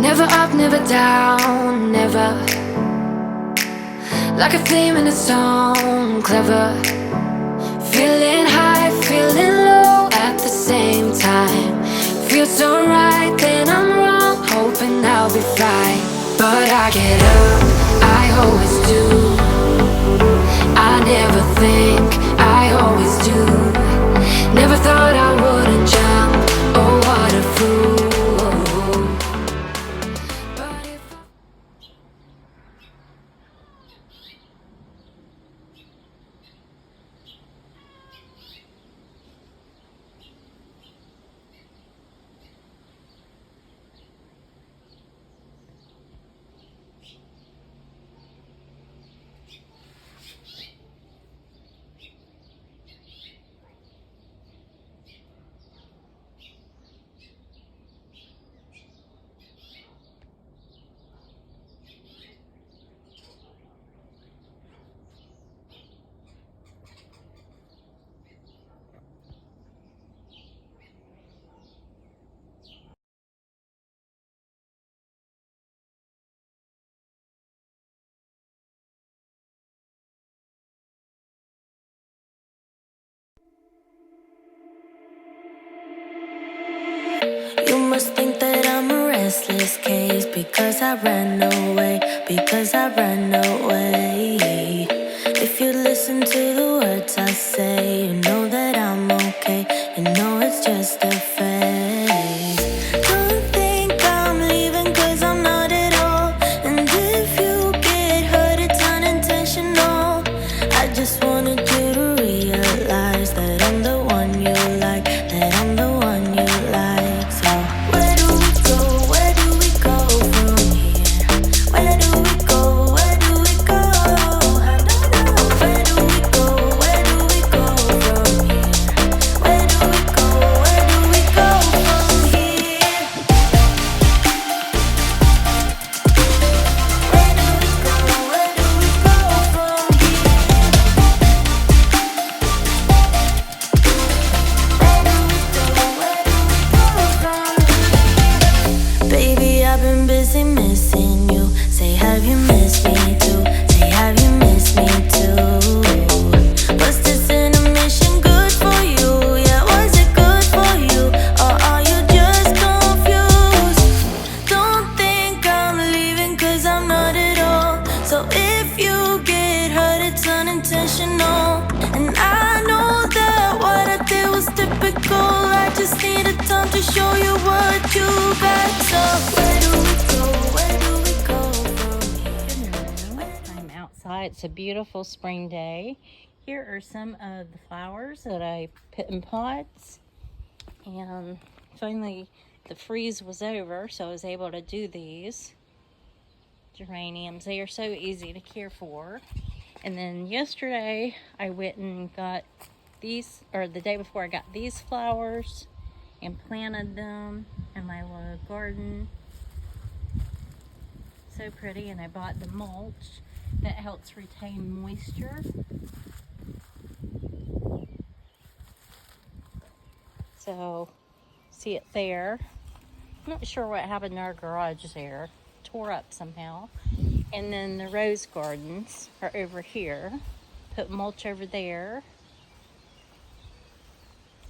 Never up, never down, never. Like a theme in a song, clever. Feeling high, feeling low at the same time. Feels so right, then I'm wrong, hoping I'll be fine. But I get up, I always do. I never think, I always do. Never thought I wouldn't jump, oh what a fool. But if You must think that I'm a restless case because I ran away, because I ran away. If you listen to the words I say, you know that I'm okay, you know it's just a phase. Don't think I'm leaving cause I'm not at all. And if you get hurt it's unintentional. I just wanted you to realize that I'm the one you like, that I'm the one you like. So where do we go? Where do we go from here? Where do we go? Where do we go? I don't know. Where do we go? Where do we go from here? Where do we go? Where do we go from here? Where do we go? Where do we go from here? Baby, I've been busy missing you. Say, have you missed me too? Say, have you missed me too? Was this intermission good for you? Yeah, was it good for you? Or are you just confused? Don't think I'm leaving cause I'm not at all. So if you get hurt, it's unintentional. And I know that what I did was typical. I just needed time to show you what you got. So where do we go? Where do we go from here? I'm outside. It's a beautiful spring day. Here are some of the flowers that I put in pots. And finally the freeze was over, so I was able to do these geraniums. They are so easy to care for. And then yesterday I went and got these, or the day before I got these flowers and planted them in my little garden. So pretty. And I bought the mulch that helps retain moisture. So see it there. I'm not sure what happened to our garage there. Tore up somehow. And then the rose gardens are over here. Put mulch over there.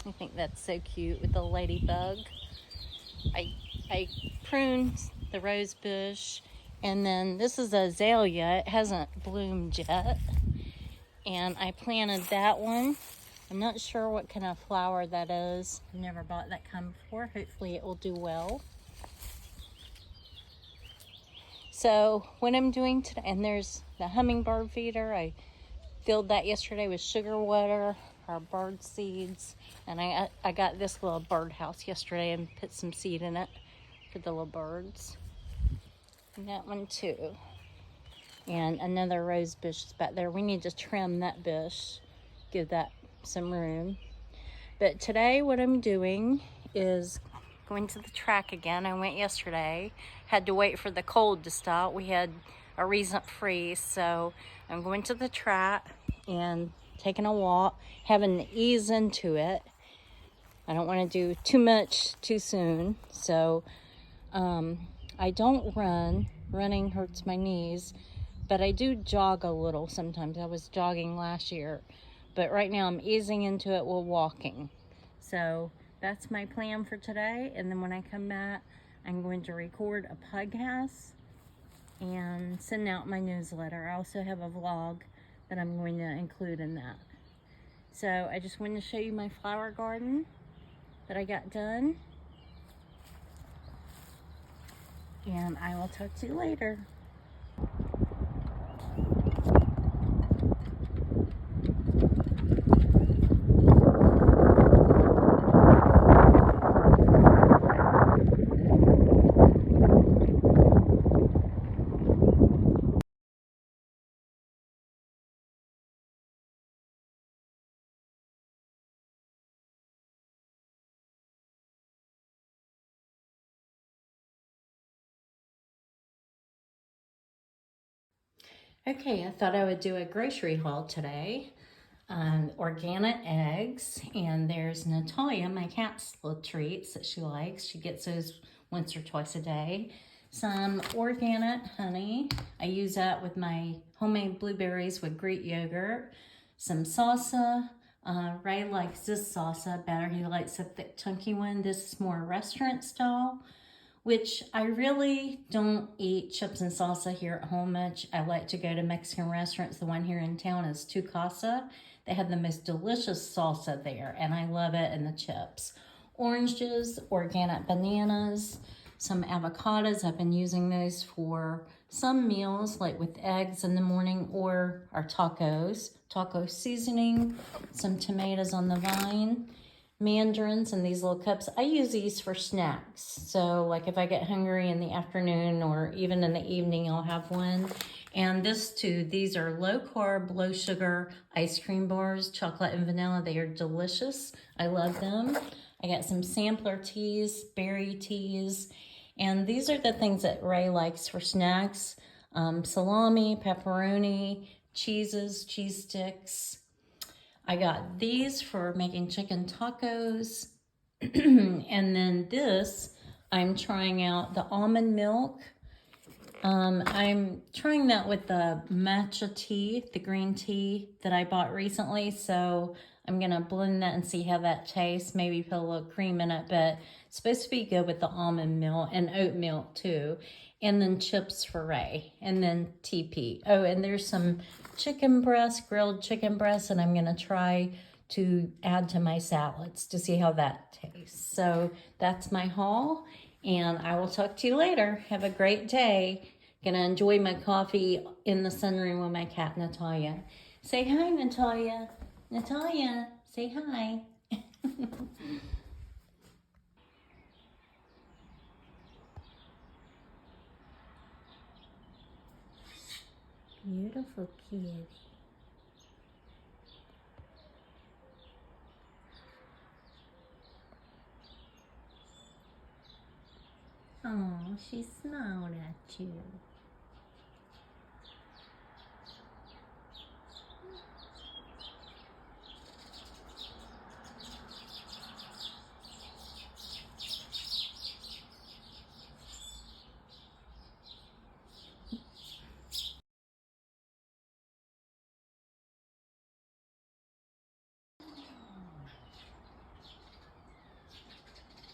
I think that's so cute with the ladybug. I pruned the rose bush, and then this is a azalea. It hasn't bloomed yet, and I planted that one. I'm not sure what kind of flower that is. I've never bought that kind before. Hopefully it will do well. So what I'm doing today, and there's the hummingbird feeder. I filled that yesterday with sugar water, our bird seeds, and I got this little birdhouse yesterday and put some seed in it for the little birds. And that one too. And another rose bush is back there. We need to trim that bush, give that some room. But today what I'm doing is going to the track again. I went yesterday, had to wait for the cold to stop. We had a recent freeze, so I'm going to the track and taking a walk, having to ease into it. I don't want to do too much too soon, so I I don't run. Running hurts my knees, but I do jog a little sometimes. I was jogging last year, but right now I'm easing into it while walking. So that's my plan for today. And then when I come back, I'm going to record a podcast and send out my newsletter. I also have a vlog that I'm going to include in that. So I just wanted to show you my flower garden that I got done. And I will talk to you later. Okay, I thought I would do a grocery haul today. Organic eggs, and there's Natalya, my cat's little treats that she likes. She gets those once or twice a day. Some organic honey. I use that with my homemade blueberries with Greek yogurt. Some salsa. Ray likes this salsa better. He likes a thick, chunky one. This is more restaurant style, which I really don't eat chips and salsa here at home much. I like to go to Mexican restaurants. The one here in town is Tu Casa. They have the most delicious salsa there, and I love it, and the chips. Oranges, organic bananas, some avocados. I've been using those for some meals, like with eggs in the morning or our tacos. Taco seasoning, some tomatoes on the vine, mandarins in these little cups. I use these for snacks. So like if I get hungry in the afternoon or even in the evening, I'll have one. And this too, these are low carb, low sugar ice cream bars, chocolate and vanilla. They are delicious. I love them. I got some sampler teas, berry teas, and these are the things that Ray likes for snacks. Salami, pepperoni, cheeses, cheese sticks. I got these for making chicken tacos. And then this, I'm trying out the almond milk. I'm trying that with the matcha tea, the green tea that I bought recently. So I'm going to blend that and see how that tastes. Maybe put a little cream in it, but it's supposed to be good with the almond milk and oat milk too. And then chips for Ray, and then TP. Oh, and there's some chicken breast, grilled chicken breast, and I'm going to try to add to my salads to see how that tastes. So that's my haul, and I will talk to you later. Have a great day. Gonna enjoy my coffee in the sunroom with my cat, Natalya. Say hi, Natalya. Natalya, say hi. Beautiful kitty. Oh, she smiled at you.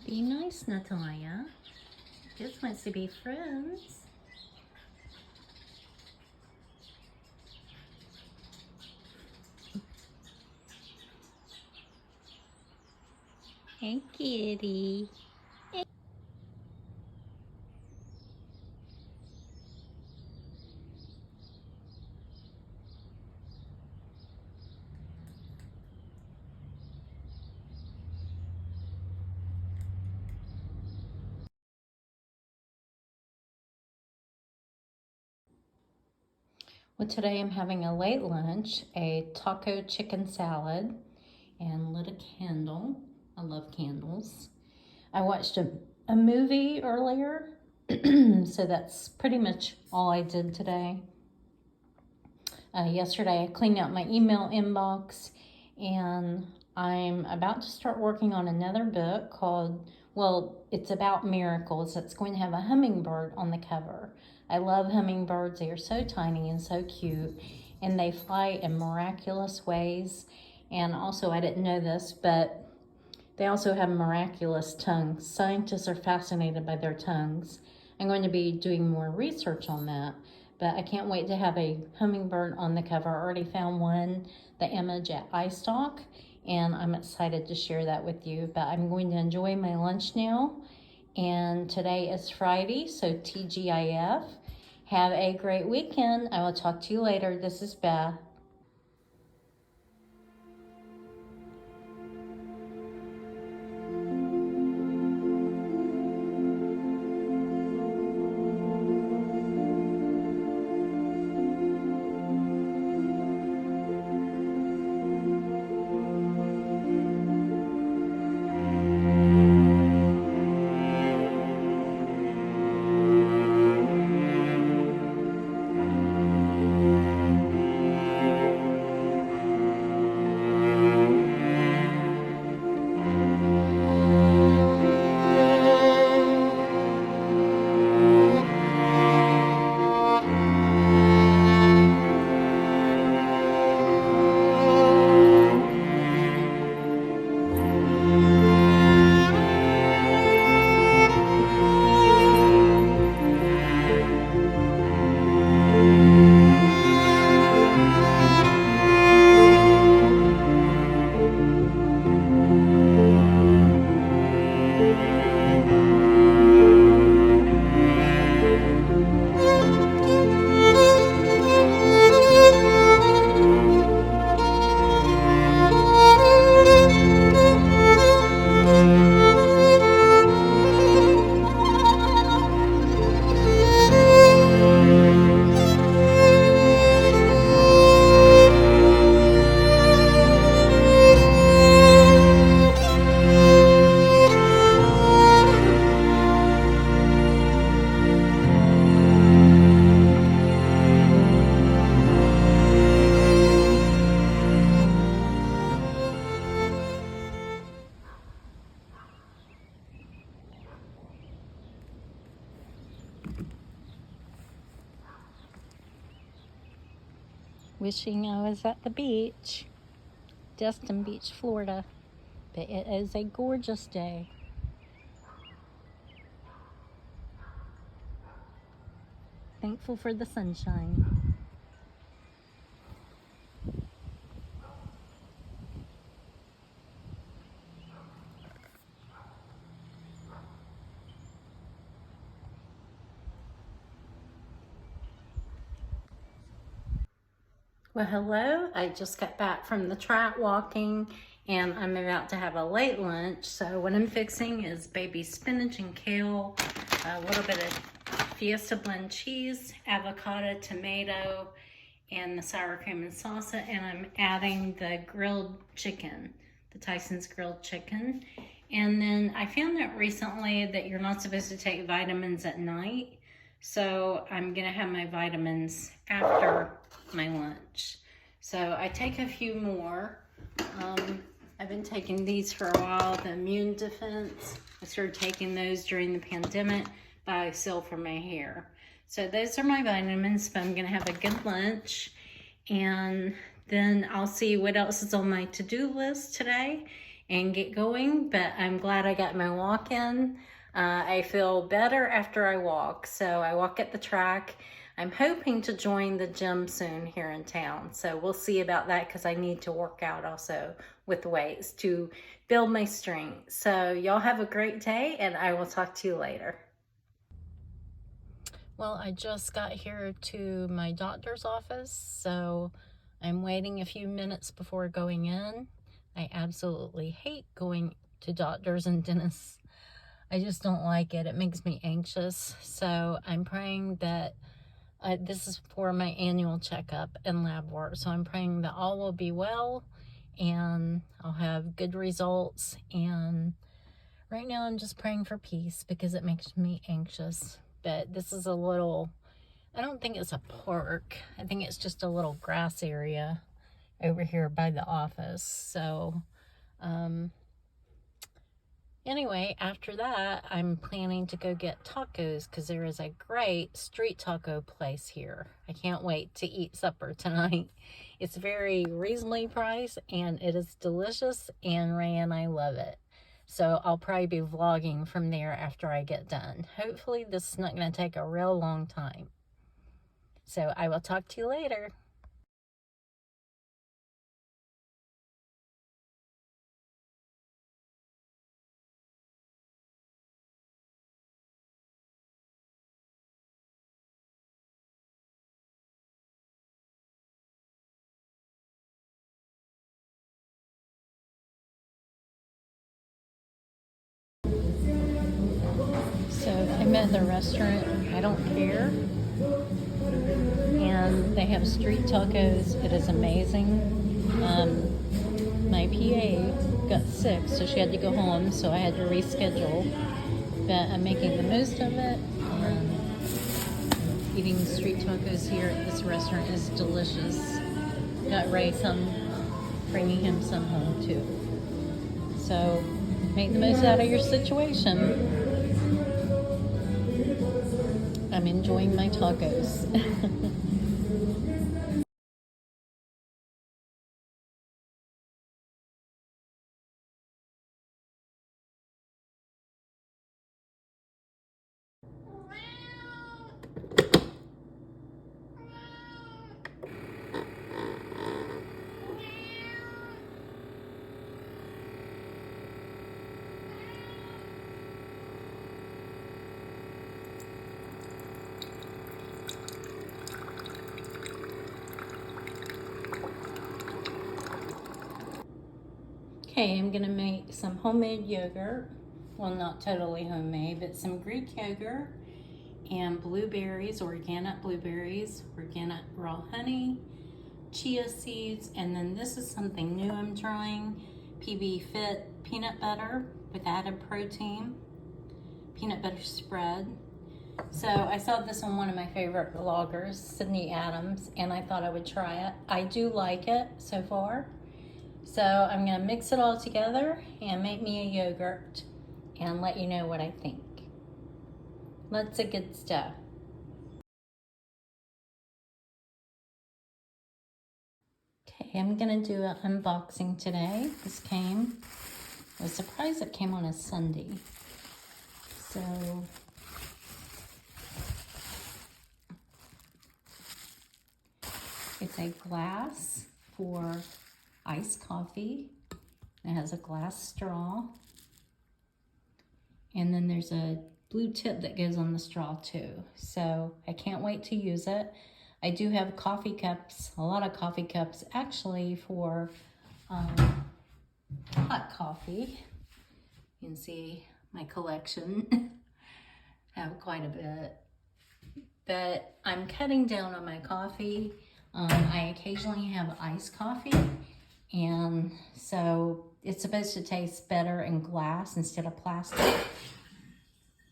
Be nice, Natalya. Just wants to be friends. Hey, kitty. Well, today I'm having a late lunch, a taco chicken salad, and lit a candle. I love candles. I watched a movie earlier, so that's pretty much all I did today. Yesterday I cleaned out my email inbox, and I'm about to start working on another book called Well, it's about miracles. It's going to have a hummingbird on the cover. I love hummingbirds. They are so tiny and so cute, and they fly in miraculous ways. And also, I didn't know this, but they also have miraculous tongues. Scientists are fascinated by their tongues. I'm going to be doing more research on that, but I can't wait to have a hummingbird on the cover. I already found one, the image at iStock, and I'm excited to share that with you. But I'm going to enjoy my lunch now, and today is Friday, so TGIF. Have a great weekend. I will talk to you later. This is Beth. Wishing I was at the beach, Destin Beach, Florida, but it is a gorgeous day. Thankful for the sunshine. Well, hello. I just got back from the track walking, and I'm about to have a late lunch. So what I'm fixing is baby spinach and kale, a little bit of Fiesta blend cheese, avocado, tomato, and the sour cream and salsa, and I'm adding the grilled chicken, the Tyson's grilled chicken. And then I found out recently that you're not supposed to take vitamins at night, so I'm gonna have my vitamins after my lunch. So I take a few more. I've been taking these for a while, the Immune Defense. I started taking those during the pandemic, but I sell for my hair. So those are my vitamins, but I'm gonna have a good lunch, and then I'll see what else is on my to-do list today and get going. But I'm glad I got my walk in. I feel better after I walk. So I walk at the track. I'm hoping to join the gym soon here in town. So we'll see about that, because I need to work out also with weights to build my strength. So y'all have a great day, and I will talk to you later. Well, I just got here to my doctor's office, so I'm waiting a few minutes before going in. I absolutely hate going to doctors and dentists. I just don't like it. It makes me anxious. So I'm praying that this is for my annual checkup and lab work. So I'm praying that all will be well and I'll have good results. And right now I'm just praying for peace, because it makes me anxious. But this is a little, I don't think it's a park. I think it's just a little grass area over here by the office. So, Anyway, after that, I'm planning to go get tacos because there is a great street taco place here. I can't wait to eat supper tonight. It's very reasonably priced and it is delicious, and Ray and I love it. So I'll probably be vlogging from there after I get done. Hopefully this is not going to take a real long time. So I will talk to you later. So I'm at the restaurant, I don't care, and they have street tacos. It is amazing. My PA got sick, so she had to go home, so I had to reschedule, but I'm making the most of it. Eating street tacos here at this restaurant is delicious. Got Ray some, bringing him some home too. So make the most out of your situation. I'm enjoying my tacos. Okay, I'm gonna make some homemade yogurt. Well, not totally homemade, but some Greek yogurt and blueberries, organic blueberries, organic raw honey, chia seeds, and then this is something new I'm trying, PBFit peanut butter with added protein, peanut butter spread. So I saw this on one of my favorite vloggers, Sydney Adams, and I thought I would try it. I do like it so far. So I'm gonna mix it all together and make me a yogurt and let you know what I think. Lots of good stuff. Okay, I'm gonna do an unboxing today. This came, I was surprised it came on a Sunday. So, it's a glass for iced coffee. It has a glass straw. And then there's a blue tip that goes on the straw too. So I can't wait to use it. I do have coffee cups, a lot of coffee cups actually for hot coffee. You can see my collection. I have quite a bit. But I'm cutting down on my coffee. I occasionally have iced coffee. And so it's supposed to taste better in glass instead of plastic.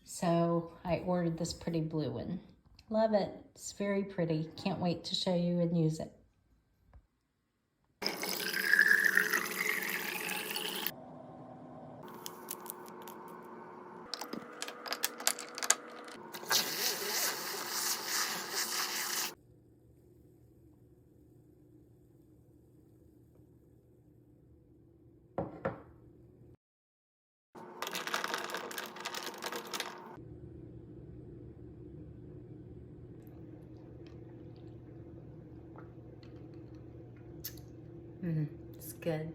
So I ordered this pretty blue one. Love it. It's very pretty. Can't wait to show you and use it. It's good.